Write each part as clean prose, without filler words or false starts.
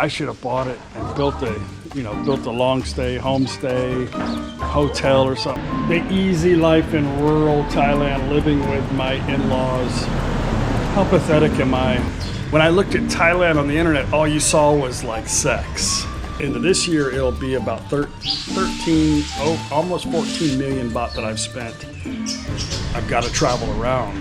I should have bought it and built a long stay, homestay, hotel or something. The easy life in rural Thailand, living with my in-laws. How pathetic am I? When I looked at Thailand on the internet, all you saw was like sex. Into this year, it'll be about 13, almost 14 million baht that I've spent. I've got to travel around.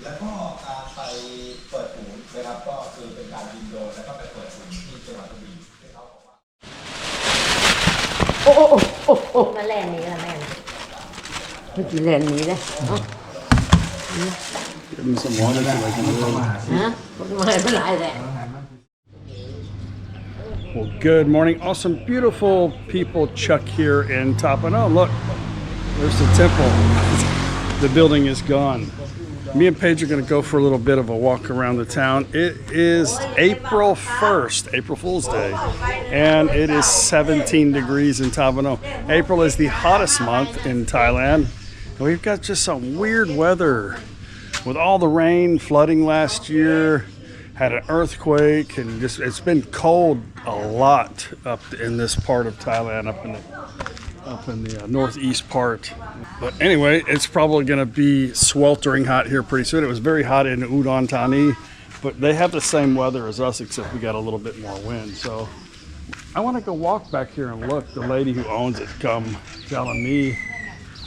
แล้วก็การไปเปิดศูนย์นะครับก็คือเป็นการบินโดรนแล้วก็ไปเปิดศูนย์ที่จังหวัดกระบี่ที่เขาบอกว่าโอ้มาแลนนี้ละแม่ไม่กี่แลนนี้เลยGive him some water so I can roll. ฮะไม่เป็นไรแหละ Well, good morning. Awesome, beautiful people Chuck here in ThatPhanom. Look, there's the temple. The building is gone. Me and Paige are going to go for a little bit of a walk around the town. It is April 1st, April Fool's Day, and it is 17 degrees in ThatPhanom. April is the hottest month in Thailand, and we've got just some weird weather with all the rain, flooding last year, had an earthquake, and just it's been cold a lot up in this part of Thailand, up in the northeast part. But anyway, it's probably going to be sweltering hot here pretty soon. It was very hot in Udon Thani, but they have the same weather as us, except we got a little bit more wind. So I want to go walk back here and look. The lady who owns it come telling me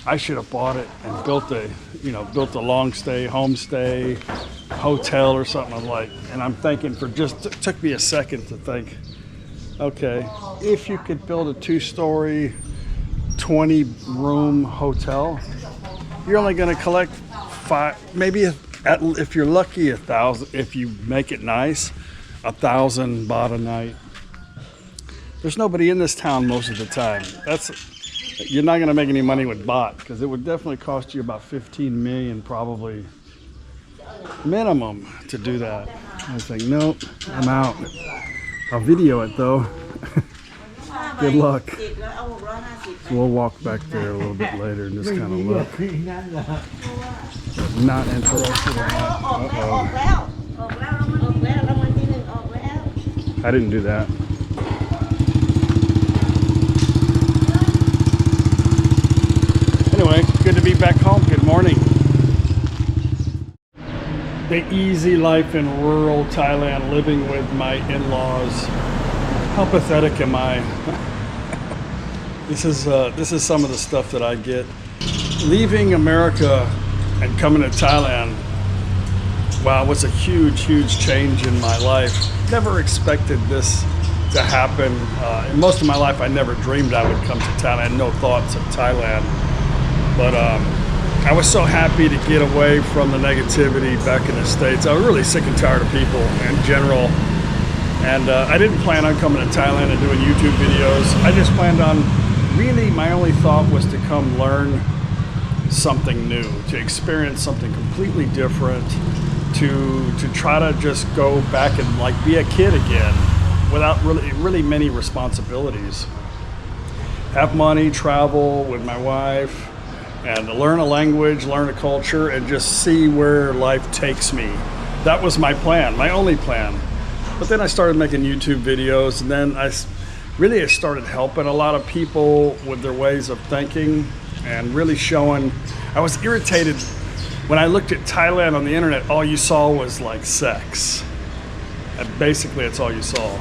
I should have bought it and built a long stay, homestay, hotel or something. I'm like, and I'm thinking it took me a second to think, okay, if you could build a 2-story, 20-room hotel, you're only going to collect maybe if you're lucky, 1,000. If you make it nice, 1,000 baht a night. There's nobody in this town most of the time. You're not going to make any money with baht because it would definitely cost you about 15 million, probably minimum, to do that. I think, nope, I'm out. I'll video it though. Good luck. So we'll walk back there a little bit later and just kind of look. Not interested in that. I didn't do that. Anyway, good to be back home. Good morning. The easy life in rural Thailand, living with my in-laws. How pathetic am I? This is some of the stuff that I get. Leaving America and coming to Thailand, wow, was a huge, huge change in my life. Never expected this to happen. In most of my life, I never dreamed I would come to Thailand. I had no thoughts of Thailand. But I was so happy to get away from the negativity back in the States. I was really sick and tired of people in general. And I didn't plan on coming to Thailand and doing YouTube videos. I just planned on, really my only thought was to come learn something new, to experience something completely different, to try to just go back and like be a kid again without really many responsibilities. Have money, travel with my wife, and learn a language, learn a culture, and just see where life takes me. That was my plan, my only plan. But then I started making YouTube videos, and then I started helping a lot of people with their ways of thinking and really showing. I was irritated when I looked at Thailand on the internet, all you saw was like sex. And basically, it's all you saw.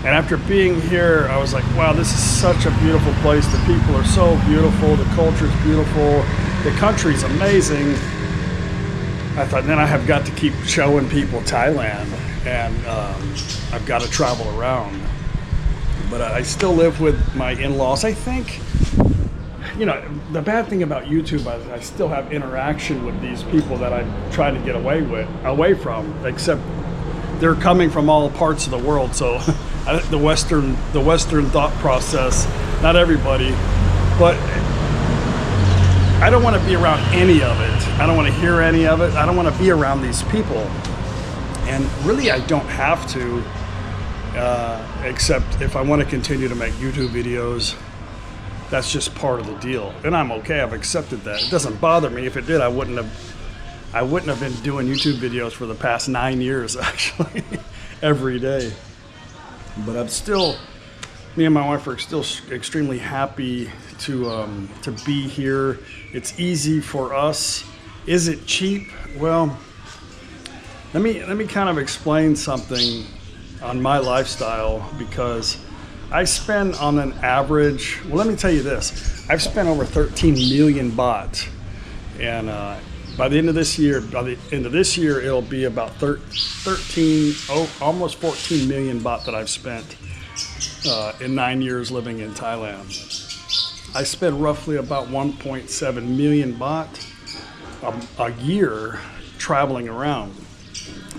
And after being here, I was like, wow, this is such a beautiful place. The people are so beautiful. The culture is beautiful. The country is amazing. I thought, then I have got to keep showing people Thailand. and I've got to travel around. But I still live with my in-laws. I think, you know, the bad thing about YouTube, I still have interaction with these people that I try to get away from, except they're coming from all parts of the world. So the Western thought process, not everybody, but I don't want to be around any of it. I don't want to hear any of it. I don't want to be around these people. And really, I don't have to, except if I want to continue to make YouTube videos. That's just part of the deal, and I'm okay. I've accepted that. It doesn't bother me. If it did, I wouldn't have been doing YouTube videos for the past 9 years, actually, every day. But me and my wife are still extremely happy to be here. It's easy for us. Is it cheap? Well, let me kind of explain something on my lifestyle, because I spend on an average, well, let me tell you this. I've spent over 13 million baht. And by the end of this year, it'll be about 13, almost 14 million baht that I've spent in 9 years living in Thailand. I spend roughly about 1.7 million baht a year traveling around.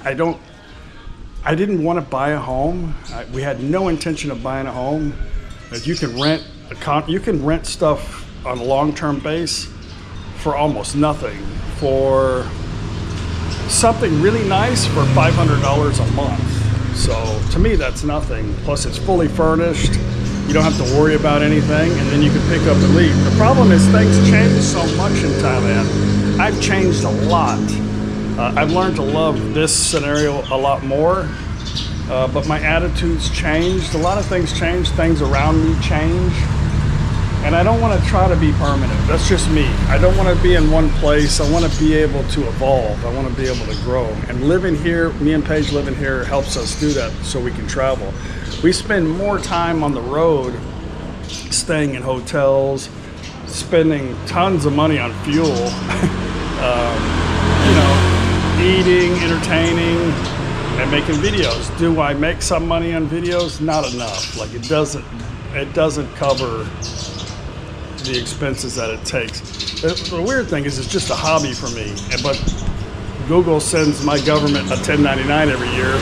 I didn't want to buy a home. We had no intention of buying a home. You can rent stuff on a long-term base for almost nothing. For something really nice for $500 a month. So to me, that's nothing. Plus, it's fully furnished. You don't have to worry about anything, and then you can pick up and leave. The problem is things change so much in Thailand. I've changed a lot. I've learned to love this scenario a lot more, but my attitude's changed. A lot of things change. Things around me change. And I don't want to try to be permanent. That's just me. I don't want to be in one place. I want to be able to evolve. I want to be able to grow. And living here, me and Paige living here, helps us do that so we can travel. We spend more time on the road, staying in hotels, spending tons of money on fuel, eating, entertaining, and making videos. Do I make some money on videos? Not enough. Like it doesn't cover the expenses that it takes. The weird thing is it's just a hobby for me, but Google sends my government a 1099 every year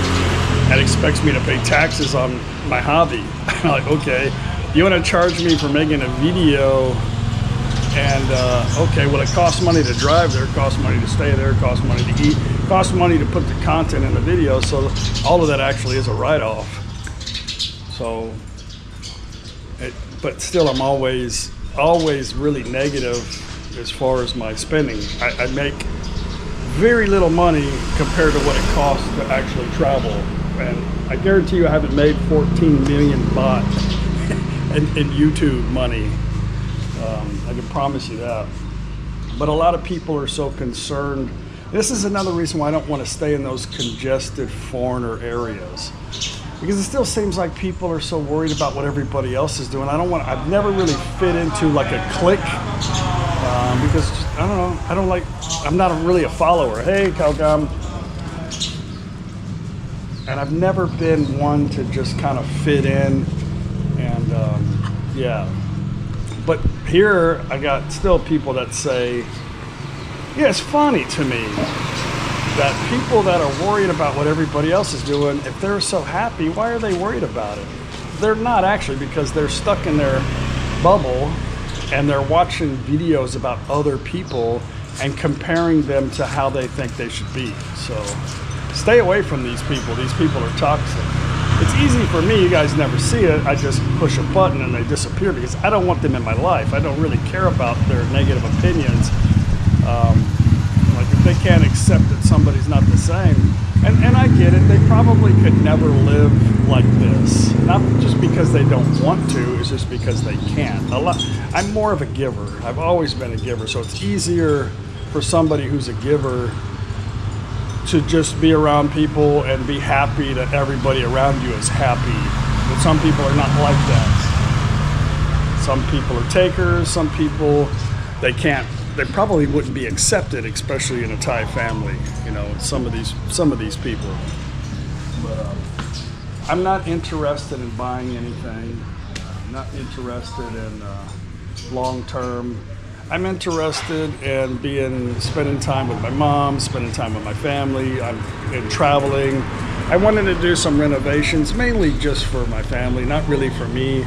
and expects me to pay taxes on my hobby. I'm like, okay, you want to charge me for making a video, and okay, well, it costs money to drive there, it costs money to stay there, it costs money to eat, it costs money to put the content in the video, so all of that actually is a write-off. So, but still, I'm always really negative as far as my spending. I make very little money compared to what it costs to actually travel, and I guarantee you I haven't made 14 million baht in YouTube money. I can promise you that. But a lot of people are so concerned. This is another reason why I don't want to stay in those congested foreigner areas, because it still seems like people are so worried about what everybody else is doing. I've never really fit into like a clique, because I don't know, I'm not really a follower. Hey, Kalgam. And I've never been one to just kind of fit in, and yeah. But here I got still people that say, yeah, it's funny to me that people that are worried about what everybody else is doing, if they're so happy, why are they worried about it? They're not actually, because they're stuck in their bubble and they're watching videos about other people and comparing them to how they think they should be. So stay away from these people. These people are toxic. It's easy for me, you guys never see it. I just push a button and they disappear because I don't want them in my life. I don't really care about their negative opinions. Like if they can't accept that somebody's not the same, and I get it, they probably could never live like this. Not just because they don't want to, it's just because they can't. I'm more of a giver. I've always been a giver, so it's easier for somebody who's a giver to just be around people and be happy that everybody around you is happy. But some people are not like that. Some people are takers, some people, they probably wouldn't be accepted, especially in a Thai family, some of these people. I'm not interested in buying anything. I'm not interested in long term. I'm interested in spending time with my mom, spending time with my family, in traveling. I wanted to do some renovations, mainly just for my family, not really for me.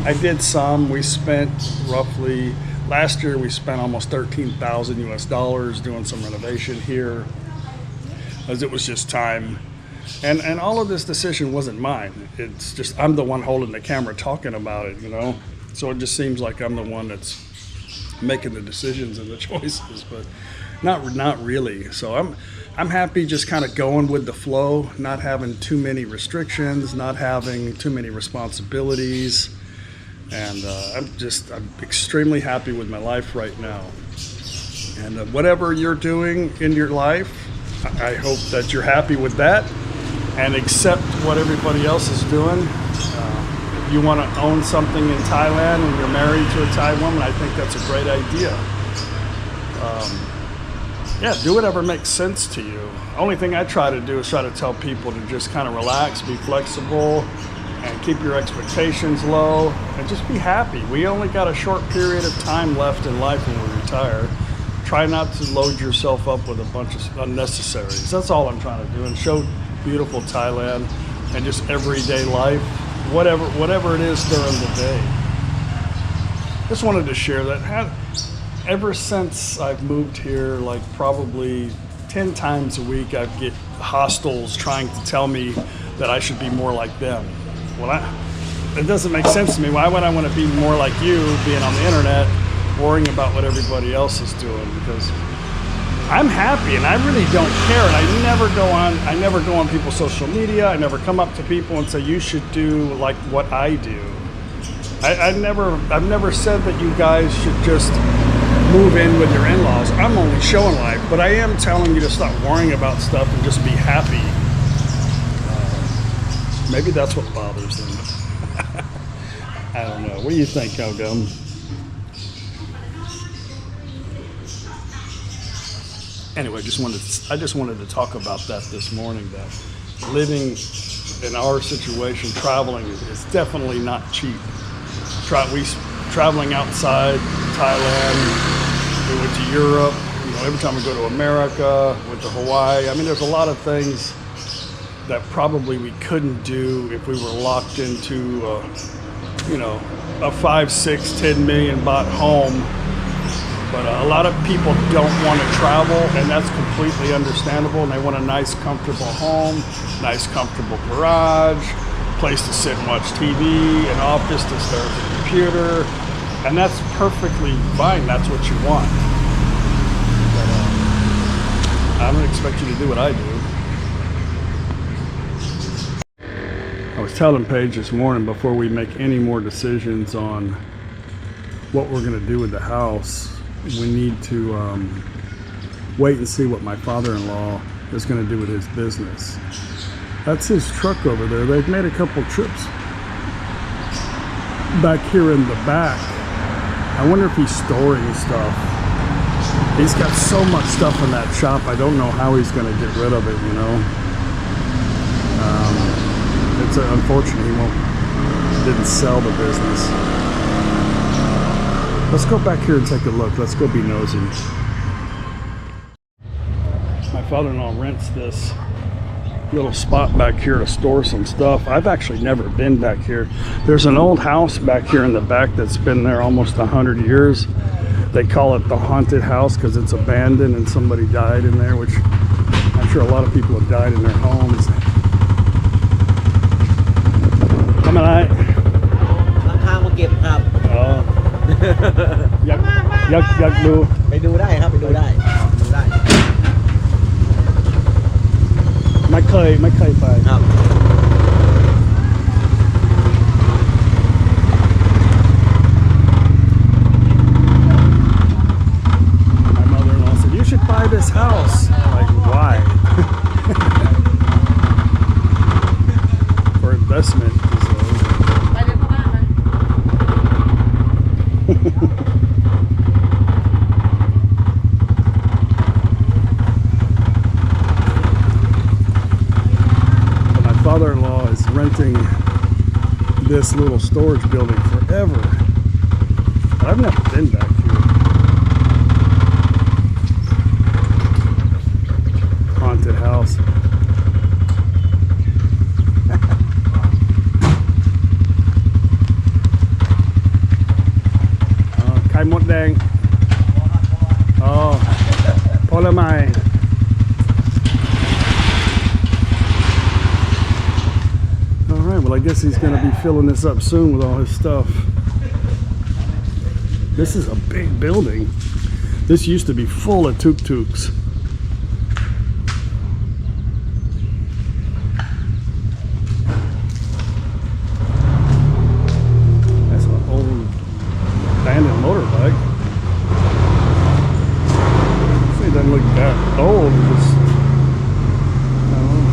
I did some. We spent roughly, last year we spent almost 13,000 US dollars doing some renovation here, as it was just time. And all of this decision wasn't mine. It's just, I'm the one holding the camera talking about it, you know? So it just seems like I'm the one that's making the decisions and the choices, but not really. So I'm happy just kind of going with the flow, not having too many restrictions, not having too many responsibilities, and I'm extremely happy with my life right now. And whatever you're doing in your life, I hope that you're happy with that and accept what everybody else is doing. If you want to own something in Thailand and you're married to a Thai woman, I think that's a great idea. Yeah, do whatever makes sense to you. Only thing I try to do is try to tell people to just kind of relax, be flexible, and keep your expectations low, and just be happy. We only got a short period of time left in life when we retire. Try not to load yourself up with a bunch of unnecessaries. That's all I'm trying to do, and show beautiful Thailand and just everyday life, whatever it is during the day. Just wanted to share that. Ever since I've moved here, like probably 10 times a week, I get hostels trying to tell me that I should be more like them. Well, it doesn't make sense to me. Why would I want to be more like you, being on the internet, worrying about what everybody else is doing? Because I'm happy and I really don't care. And I never go on people's social media. I never come up to people and say, you should do like what I do. I've never said that you guys should just move in with your in-laws. I'm only showing life, but I am telling you to stop worrying about stuff and just be happy. Maybe that's what bothers them. I don't know. What do you think, Udon? Anyway, I just wanted to talk about that this morning, that living in our situation, traveling is definitely not cheap. Traveling outside Thailand, we went to Europe, you know, every time we go to America, went to Hawaii. I mean, there's a lot of things that probably we couldn't do if we were locked into, a 5, 6, 10 million baht home. But a lot of people don't want to travel, and that's completely understandable. And they want a nice, comfortable home, nice, comfortable garage, place to sit and watch TV, an office to stare at the computer, and that's perfectly fine. That's what you want. But I don't expect you to do what I do. I was telling Paige this morning, before we make any more decisions on what we're going to do with the house, we need to wait and see what my father-in-law is going to do with his business. That's his truck over there. They've made a couple trips back here in the back. I wonder if he's storing stuff. He's got so much stuff in that shop, I don't know how he's going to get rid of it, you know. It's unfortunate he didn't sell the business. Let's go back here and take a look. Let's go be nosy. My father-in-law rents this little spot back here to store some stuff. I've actually never been back here. There's an old house back here in the back that's been there almost 100 years. They call it the haunted house because it's abandoned and somebody died in there, which I'm sure a lot of people have died in their homes. ทำอะไร ราคามาเก็บครับ อ๋อ อยากดู ไปดูได้ครับไปดูได้ดูได้ ไม่เคยไป ครับ My mother-in-law said, you should buy this house. I'm like, why? For investment. mother-in-law is renting this little storage building forever. I've never been back here. Haunted house.ไข่มดแดงอ๋อผลไม้ All right, well I guess he's going to be filling this up soon with all his stuff. This is a big building. This used to be full of tuk-tuks. That's an old abandoned motorbike. It doesn't look that old. Just, I don't know.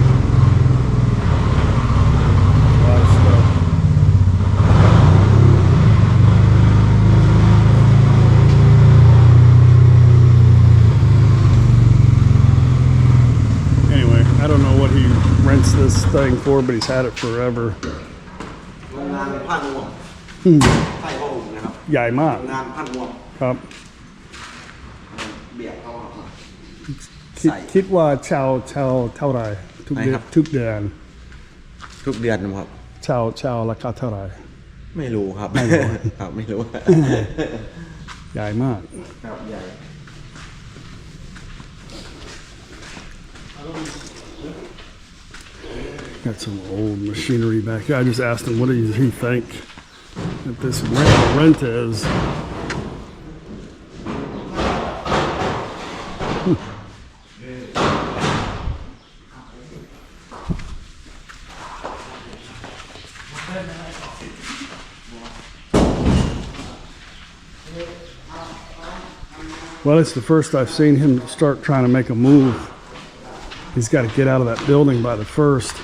A lot of stuff. Anyway, I don't know what he rents this thing for, but he's had it forever. โรงงานผ้านวมไส้พ่อหุ่นนะครับ ใหญ่มาก โรงงานผ้านวม ครับ เบียดเขาครับ คิดว่าเช่าเท่าไหร่ทุกเดือน ไหนครับ ทุกเดือน ทุกเดือนนะครับ เช่าราคาเท่าไหร่ ไม่รู้ครับ ครับไม่รู้ ใหญ่มาก ครับใหญ่ Got some old machinery back here. I just asked him what does he think that this rent is. Well, it's the first I've seen him start trying to make a move. He's got to get out of that building by the first.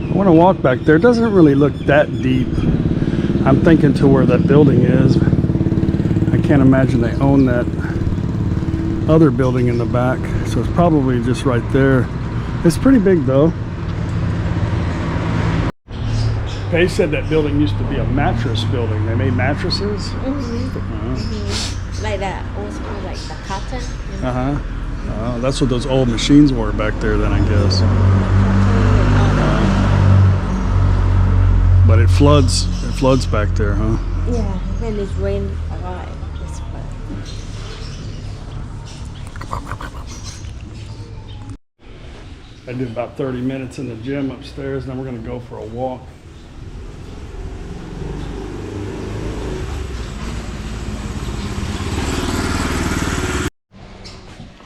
I want to walk back there. It doesn't really look that deep. I'm thinking to where that building is. I can't imagine they own that other building in the back, so it's probably just right there. It's pretty big though. Paige said that building used to be a mattress building. They made mattresses. Like that, also like the cotton. You know? Uh-huh. That's what those old machines were back there then, I guess. But it floods back there, huh? Yeah, when it rains a lot, it's fun. I did about 30 minutes in the gym upstairs, then we're gonna go for a walk.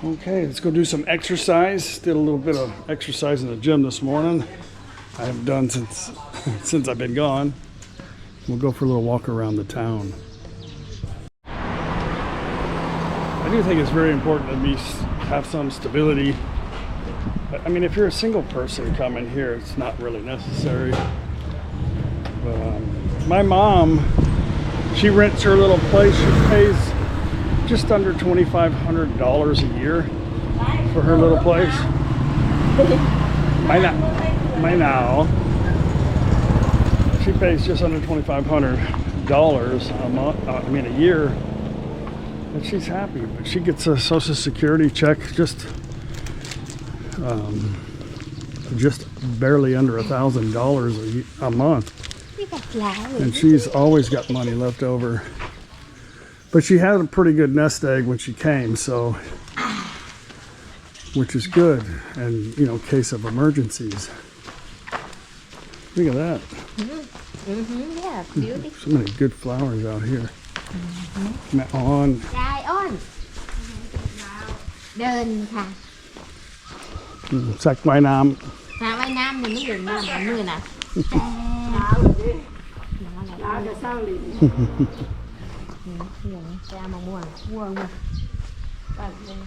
Okay, let's go do some exercise. Did a little bit of exercise in the gym this morning. I haven't done since I've been gone. We'll go for a little walk around the town. I do think it's very important to have some stability. I mean, if you're a single person coming here, it's not really necessary. But my mom, she rents her little place. She pays just under $2,500 a year for her little place. By now, she pays just under $2,500 a month. A year, and she's happy. But she gets a Social Security check just barely under $1,000 a month, and she's always got money left over. But she had a pretty good nest egg when she came, so, which is good, and in case of emergencies. Look at that. Yeah, beautiful. So many good flowers out here. On. ยายอ้อนเดินค่ะ สักไม้น้ สระว่ายน้ำมันไม่เดินน้ำมันมือนะดาวจะเศร้าลิ้นเสียงแก้มะม่วงมาปัดเลย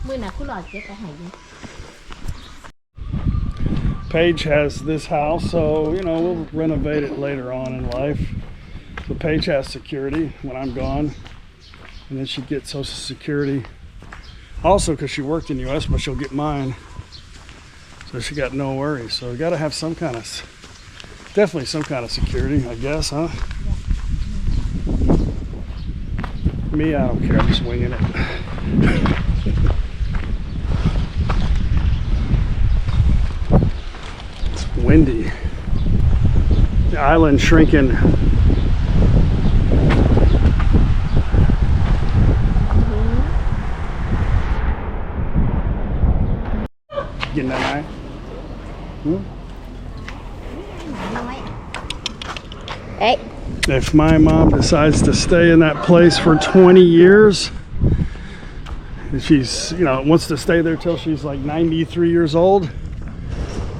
มือน่ะคุณหลอดเจ๊ไปหายดิ ำ Paige has this house, so you know we'll renovate it later on in life. So Paige has security when I'm gone, and then she gets Social Security. Also, because she worked in the U.S., but she'll get mine, so she got no worries. So we got to have some kind of, definitely some kind of security, I guess, huh? Me, I don't care. I'm just winging it. It's windy. The island shrinking. Getting that high? Hey. If my mom decides to stay in that place for 20 years, if she's, you know, wants to stay there till she's like 93 years old,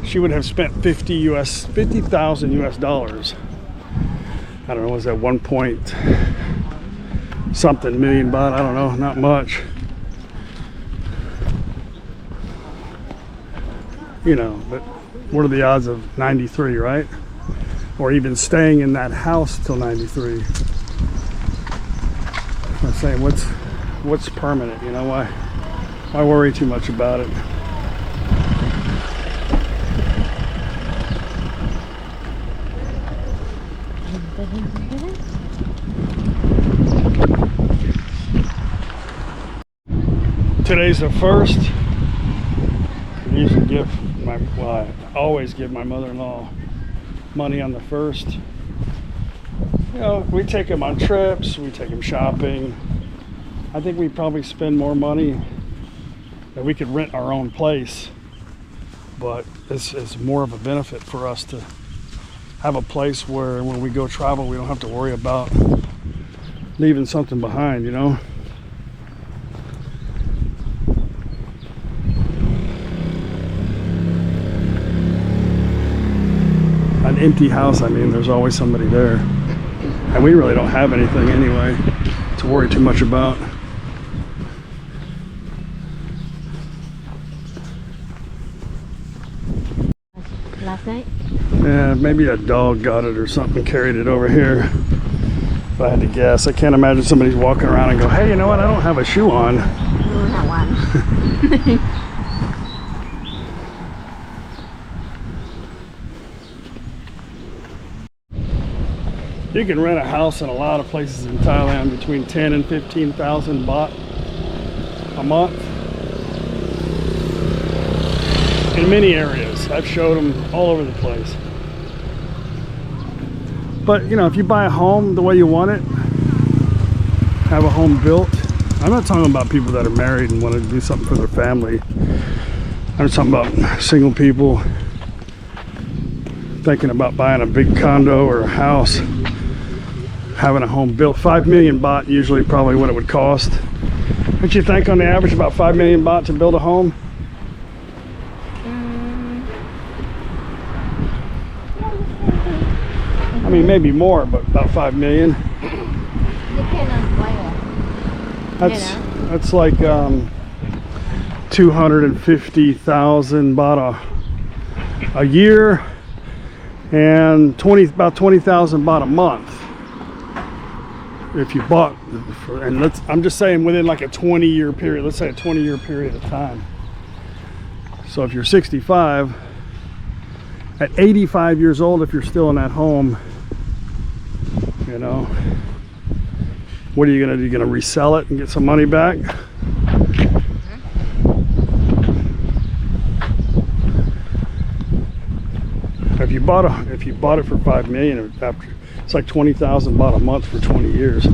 she would have spent $50,000 US dollars. I don't know, was that 1 point something million baht? I don't know, not much. You know, but what are the odds of 93, right? Or even staying in that house till 93. I'm saying, what's permanent? You know, why worry too much about it? Today's the first. I usually give I always give my mother-in-law money on the first. You know, we take them on trips, we take them shopping. I think we probably spend more money that we could rent our own place, but it's more of a benefit for us to have a place where when we go travel, we don't have to worry about leaving something behind, you know. An empty house, I mean, there's always somebody there. And we really don't have anything anyway to worry too much about. Last night? Yeah, maybe a dog got it or something, carried it over here. If I had to guess. I can't imagine somebody's walking around and go, hey, you know what, I don't have a shoe on. I don't have one. You can rent a house in a lot of places in Thailand between 10 and 15,000 baht a month. In many areas. I've showed them all over the place. But, you know, if you buy a home the way you want it, have a home built. I'm not talking about people that are married and want to do something for their family. I'm talking about single people thinking about buying a big condo or a house, having a home built. 5 million baht usually probably what it would cost. Don't you think on the average about 5 million baht to build a home? I mean, maybe more, but about 5 million. Depend on where. That's like 250,000 baht a year, and about 20,000 baht a month. If you bought, and I'm just saying within like a 20-year period. Let's say a 20-year period of time. So if you're 65, at 85 years old, if you're still in that home, you know, what are you gonna do? You're gonna resell it and get some money back? If you bought it for 5 million, it's like 20,000 baht a month for 20 years.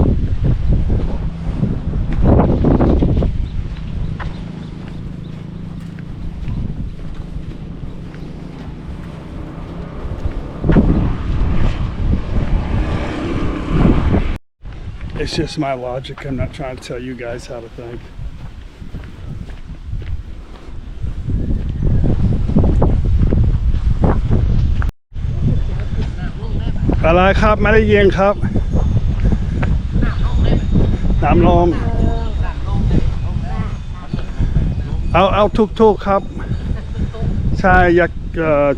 It's just my logic. I'm not trying to tell you guys how to think.อะไรครับไม่ได้ยินครับน้ำลมเอาทุกๆครับใช่อยาก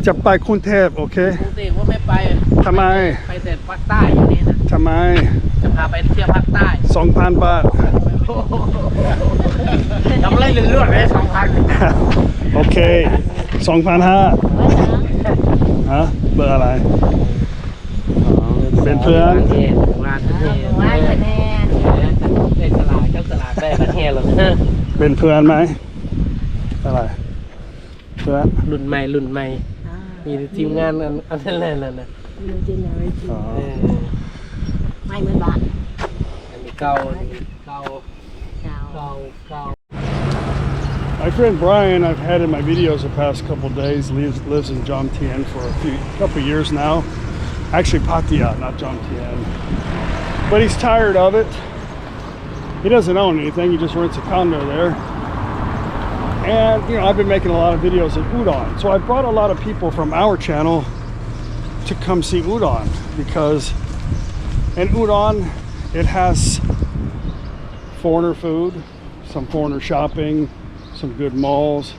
จะไปกรุงเทพโอเค ปกติว่าไม่ไป ทำไม ไปแต่ภาคใต้อย่างนี้นะ ทำไม จะพาไปเที่ยวภาคใต้ 2,000 บาท ทำอะไรเรื่อยๆเลย2,000 โอเค 2,500ฮะเบอร์อะไรเป็นเพื่อน งานประเทศ ว่างคะแนน ได้สลากเจ้าสลากได้ประเทศหรอก เป็นเพื่อนไหมอะไรเพื่อน รุ่นใหม่มีทีมงานอันนั้นแหละนะ ยูจินเนอร์จี อ๋อ ไม่เหมือนบ้าน อันนี้เก่า เก่า My friend Brian, I've had in my videos the past couple days, lives in Jomtien for a couple years now. Actually, Pattaya, not Jomtien. But he's tired of it. He doesn't own anything. He just rents a condo there. And, you know, I've been making a lot of videos in Udon. So I brought a lot of people from our channel to come see Udon because in Udon, it has foreigner food, some foreigner shopping, some good malls,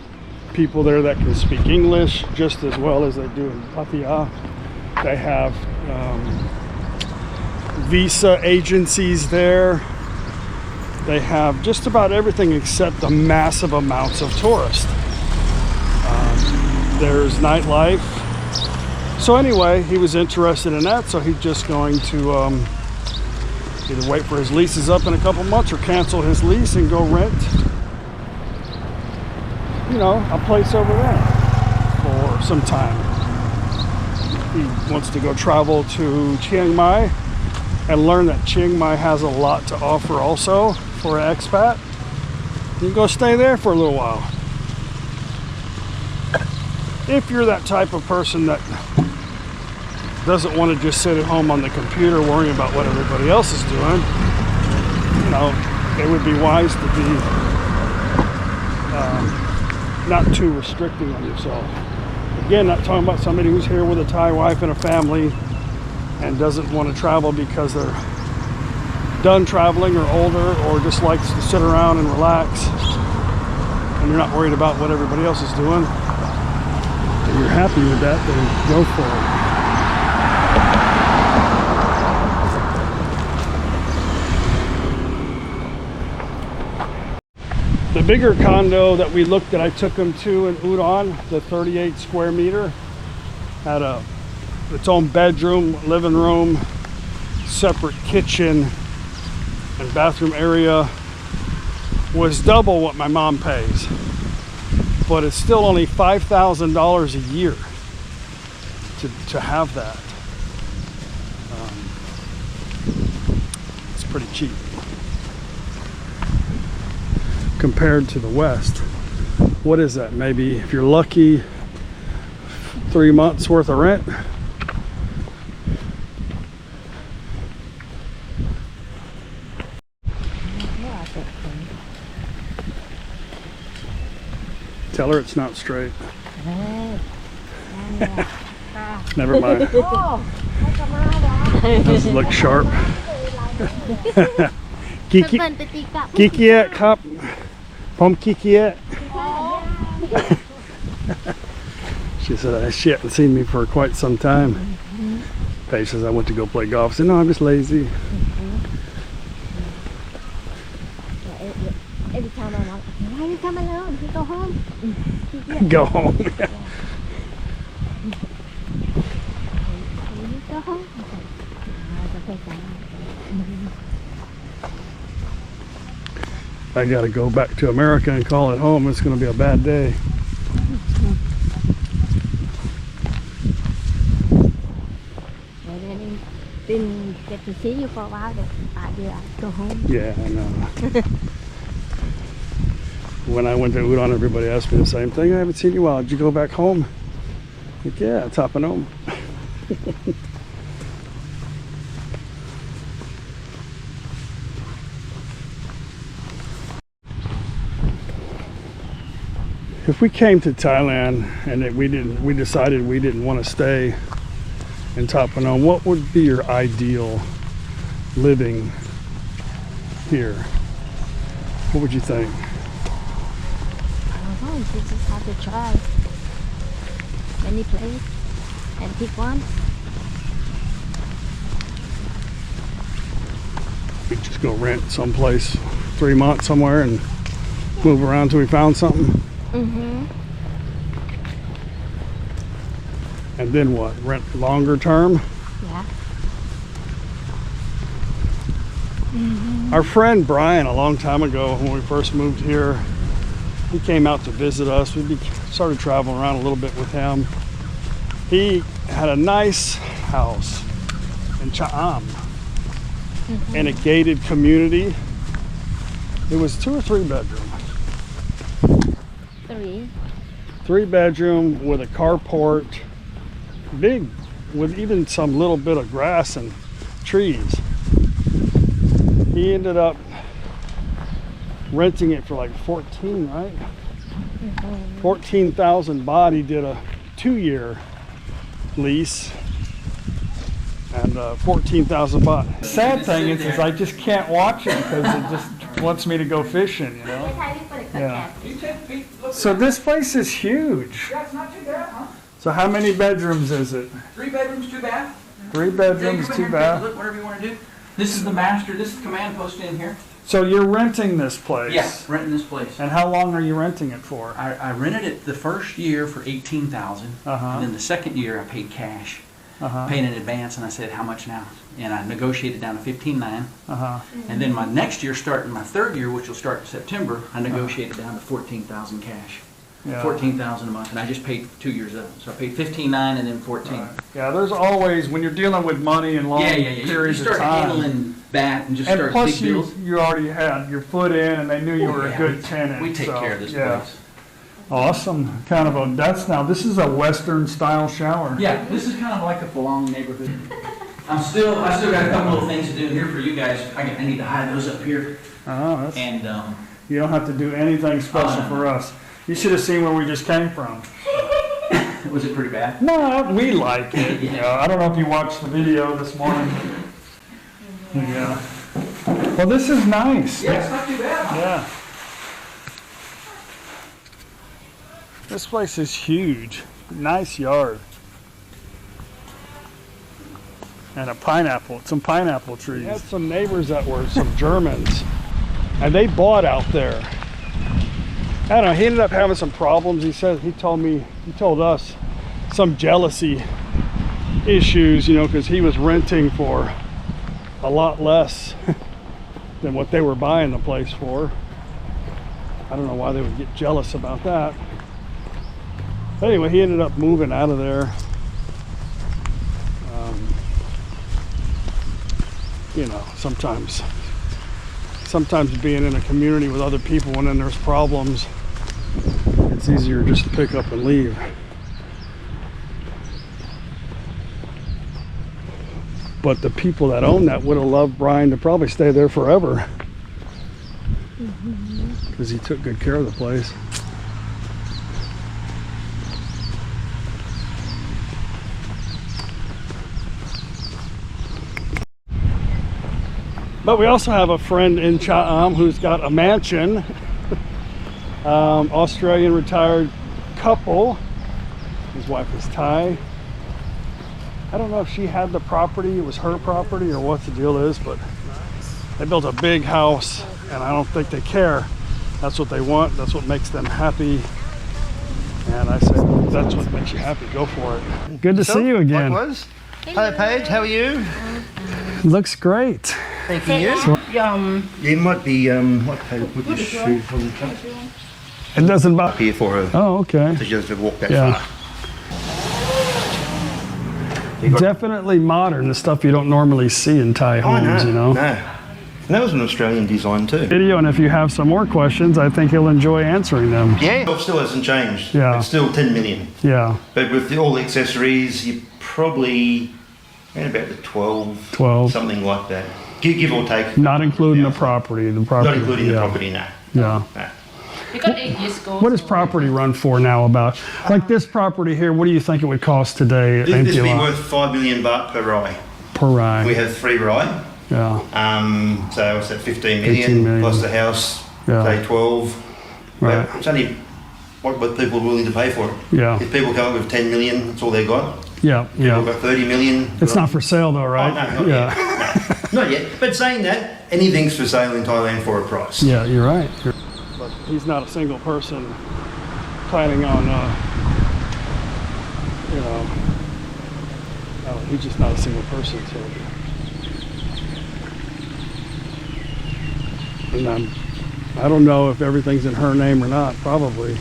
people there that can speak English just as well as they do in Pattaya. They have visa agencies there. They have just about everything except the massive amounts of tourists. There's nightlife. So anyway, he was interested in that, so he's just going to either wait for his leases up in a couple months or cancel his lease and go rent, you know, a place over there for some time. He wants to go travel to Chiang Mai and learn that Chiang Mai has a lot to offer also for an expat. You can go stay there for a little while. If you're that type of person that doesn't want to just sit at home on the computer worrying about what everybody else is doing, you know, it would be wise to be not too restricting on yourself. Again, not talking about somebody who's here with a Thai wife and a family and doesn't want to travel because they're done traveling or older or just likes to sit around and relax and you're not worried about what everybody else is doing. If you're happy with that, then go for it. The bigger condo that we looked at, I took him to in Udon, the 38 square meter, had its own bedroom, living room, separate kitchen, and bathroom area, was double what my mom pays. But it's still only $5,000 a year to have that. It's pretty cheap compared to the West. What is that? Maybe if you're lucky, 3 months worth of rent. Tell her it's not straight. Never mind. Doesn't look sharp. Kiki, Kiki, cup. Pom Kiki. She said she hadn't seen me for quite some time. Paige says I went to go play golf. I said no, I'm just lazy. Every time I'm like, why you come alone? You go home. Go home. Go home. I gotta go back to America and call it home. It's gonna be a bad day. Didn't get to see you for a while, but I go home. Yeah, I know. When I went to Udon, everybody asked me the same thing. I haven't seen you in a while. Did you go back home? Like, yeah, ThatPhanom. If we came to Thailand and we decided we didn't want to stay in ThatPhanom, what would be your ideal living here? What would you think? I don't know, you just have to try. Any place and pick one. We just go rent someplace 3 months somewhere and move around till we found something. And then what? Rent longer term? Yeah. Our friend Brian, a long time ago when we first moved here, he came out to visit us. Started traveling around a little bit with him. He had a nice house in Cha'am in a gated community. It was 2 or 3 bedroom. 3. 3 bedroom with a carport, big, with even some little bit of grass and trees. He ended up renting it for like 14, right? 14,000 baht. He did a 2-year lease and 14,000 baht. The sad thing is I just can't watch it because it just wants me to go fishing, you know? Yeah. So this place is huge. Yeah, it's not too bad, huh? So how many bedrooms is it? 3 bedrooms, 2 baths. 3 bedrooms, 2 baths. Look, whatever you want to do. This is the master. This is the command post in here. So you're renting this place? Yeah, renting this place. And how long are you renting it for? I rented it the first year for 18,000, and then the second year I paid cash, paid in advance, and I said, how much now? And I negotiated down to 15,900. And then my next year, starting my third year, which will start in September, I negotiated down to 14,000 cash. Yeah. 14,000 a month, and I just paid 2 years of it. So I paid 15,900 and then 14. Yeah, there's always, when you're dealing with money and long periods You of start time. handling that and just And start plus big bills. you already had your foot in and they knew you were a good tenant. We take so, care of this yeah. place. Awesome. Kind of a, this is a Western style shower. Yeah, this is kind of like a Phalong neighborhood. I still got a couple little things to do here for you guys. I need to hide those up here. Oh, that's, And you don't have to do anything special for us. You should have seen where we just came from. was it pretty bad? No, we like it. You know, I don't know if you watched the video this morning. Yeah. Well, this is nice. Yeah, it's not too bad. Yeah. This place is huge. Nice yard. And some pineapple trees. We had some neighbors that were some Germans, and they bought out there. I don't know, he ended up having some problems. He told us some jealousy issues, you know, because he was renting for a lot less than what they were buying the place for. I don't know why they would get jealous about that. But anyway, he ended up moving out of there. You know, sometimes being in a community with other people and then there's problems, it's easier just to pick up and leave. But the people that own that would have loved Brian to probably stay there forever, because he took good care of the place. But we also have a friend in Cha'am who's got a mansion. Australian retired couple. His wife is Thai. I don't know if she had the property, it was her property, or what the deal is, but they built a big house, and I don't think they care. That's what they want, that's what makes them happy. And I said, that's what makes you happy, go for it. Good to see you again. Likewise. Hi Paige, how are you? Looks great. Thank you. You might be, what Paige put your shoes on the top It doesn't bother here for her. Oh, okay. So she doesn't walk that Yeah. far. Definitely modern, the stuff you don't normally see in Thai homes, you know. No. And that was an Australian design too. Video, and if you have some more questions, I think he'll enjoy answering them. Yeah. It still hasn't changed. Yeah. It's still 10 million. Yeah. But with all the accessories, you probably around about the 12, something like that. Give or take. Not including the property. Not including the property, no. Yeah. No. Because it just goes. What does property run for now about? Like this property here, what do you think it would cost today? This would be worth 5 million baht per rye. Per rye. We have 3 rye. Yeah. So what's that, 15 million, 15 million. plus the house, Yeah. say 12. Right. It's only what people are willing to pay for it. Yeah. If people come up with 10 million, that's all they got. Yeah, People yeah. got 30 million. It's not for sale though, right? Oh, no, not yeah. yet. Not yet. But saying that, anything's for sale in Thailand for a price. Yeah, you're right. But he's not a single person planning on, you know, no, he's just not a single person. So, and I don't know if everything's in her name or not. Probably.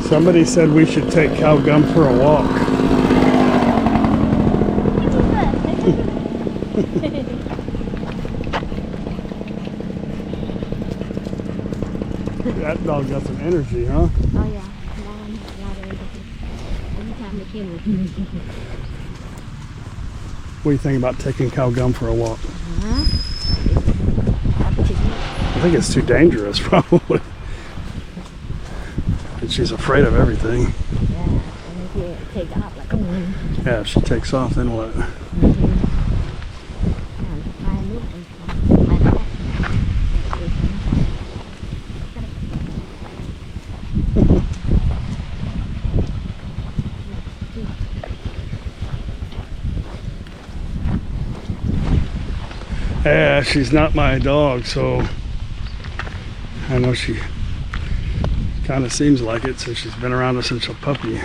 Somebody said we should take Cow Gum for a walk. That dog got some energy, huh? Oh yeah, a lot of energy. Every time they came. What do you think about taking Cow Gum for a walk? I think it's too dangerous, probably. And she's afraid of everything. Yeah, and if you take off, like, Yeah, if she takes off, then what? Yeah, she's not my dog, so I know she kind of seems like it since she's been around us since a puppy.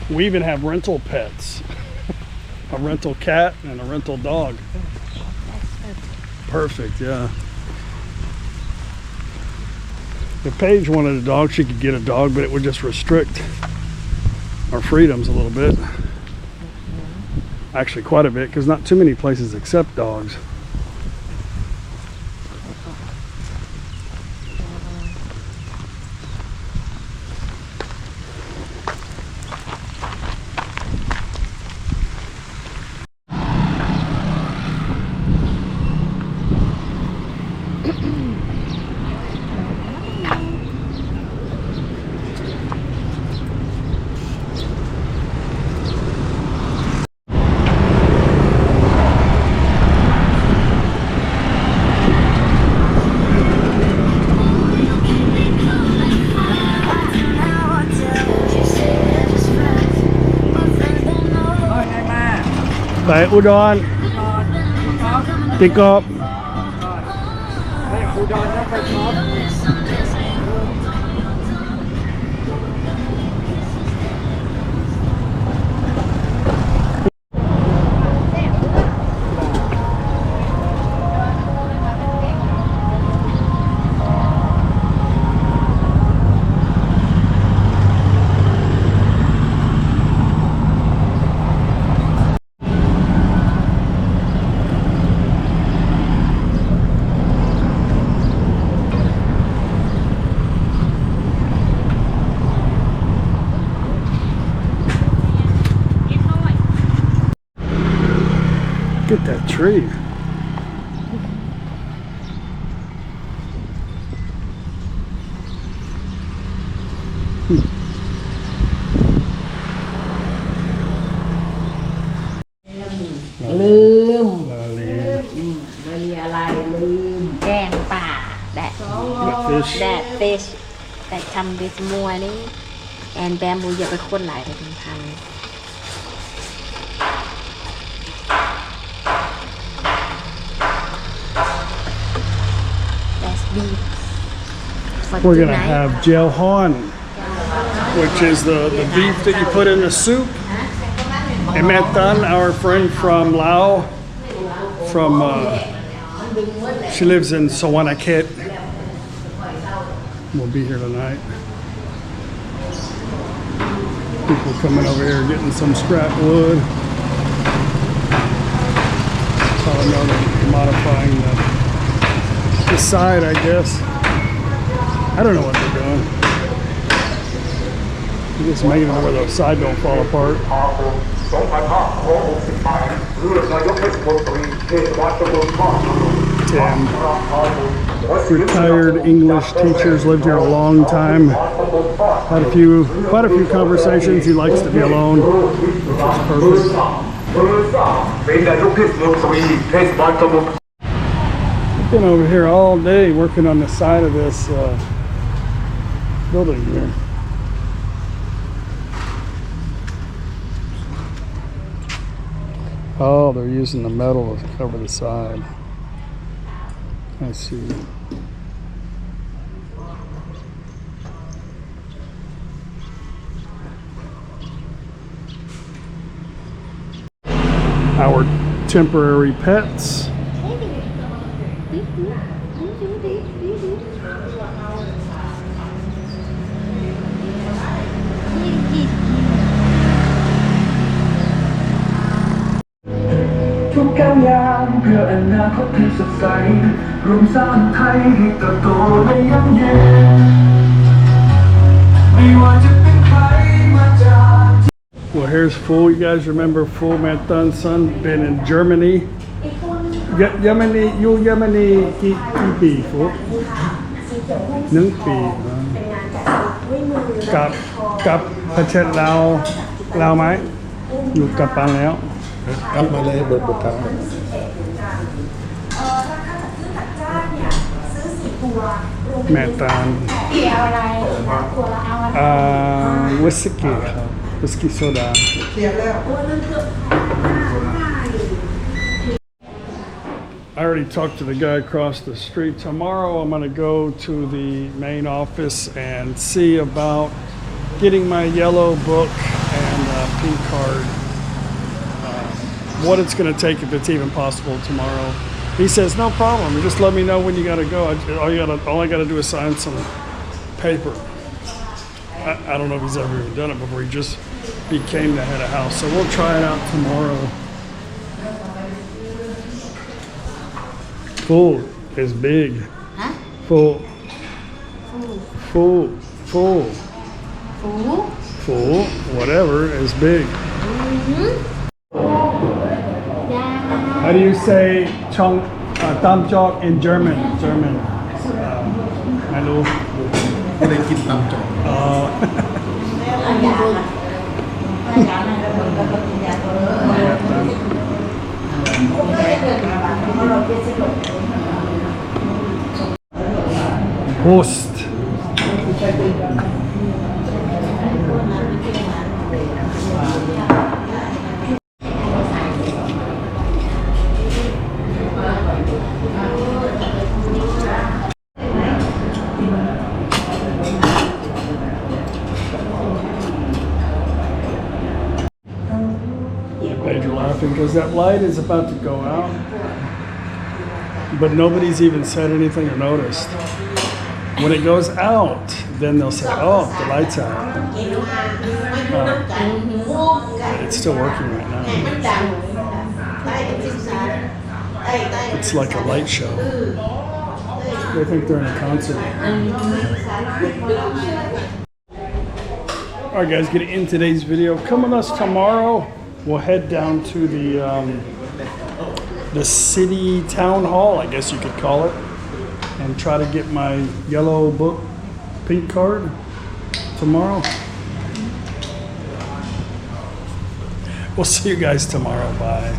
We even have rental pets. A rental cat and a rental dog. Perfect, yeah. If Paige wanted a dog, she could get a dog, but it would just restrict our freedoms a little bit. Actually, quite a bit, because not too many places accept dogs. Tại Udon pick up. Look at that tree. That fish that come this morning and bamboo อย่าไปคนหลายเลยพังThat's beef. We're gonna have gel hon, which is the beef that you put in the soup. And Metan, our friend from Laos, she lives in Hunnicutt. We'll be here tonight. People coming over here getting some scrap wood. So I know they're modifying the side, I guess. I don't know what they're doing. Just making it where the side don't fall apart. Damn. Retired English teachers, lived here a long time. Had quite a few conversations. He likes to be alone, which is perfect. I've been over here all day working on the side of this building here. Oh, they're using the metal to cover the side. I see. Our temporary pets. Well, here's Fool. You guys remember Fool Mantan's son? Been in Germany. Germany, you Germany กี่ปีฟุ1 ปีกับประเทศลาวไหมอยู่กับปันแล้วกลับมาเลยเบิดทางแม่ตาลวิสกี้ครับวิสกี้โซดาI already talked to the guy across the street. Tomorrow I'm going to go to the main office and see about getting my yellow book and pink card. What it's going to take, if it's even possible tomorrow. He says, no problem. Just let me know when you got to go. All I got to do is sign some paper. I don't know if he's ever even done it before. He just became the head of house. So we'll try it out tomorrow. Full is big. Huh? Full, whatever is big. How do you say tam chok in German? I know. ไม่ได้กินตำจอก Host. You're laughing because that light is about to go out, but nobody's even said anything or noticed. When it goes out, then they'll say, oh, the light's out. It's still working right now. It's like a light show. They think they're in a concert. Alright guys, getting in today's video. Come with us tomorrow. We'll head down to the city town hall, I guess you could call it, and try to get my yellow book pink card tomorrow. We'll see you guys tomorrow. Bye.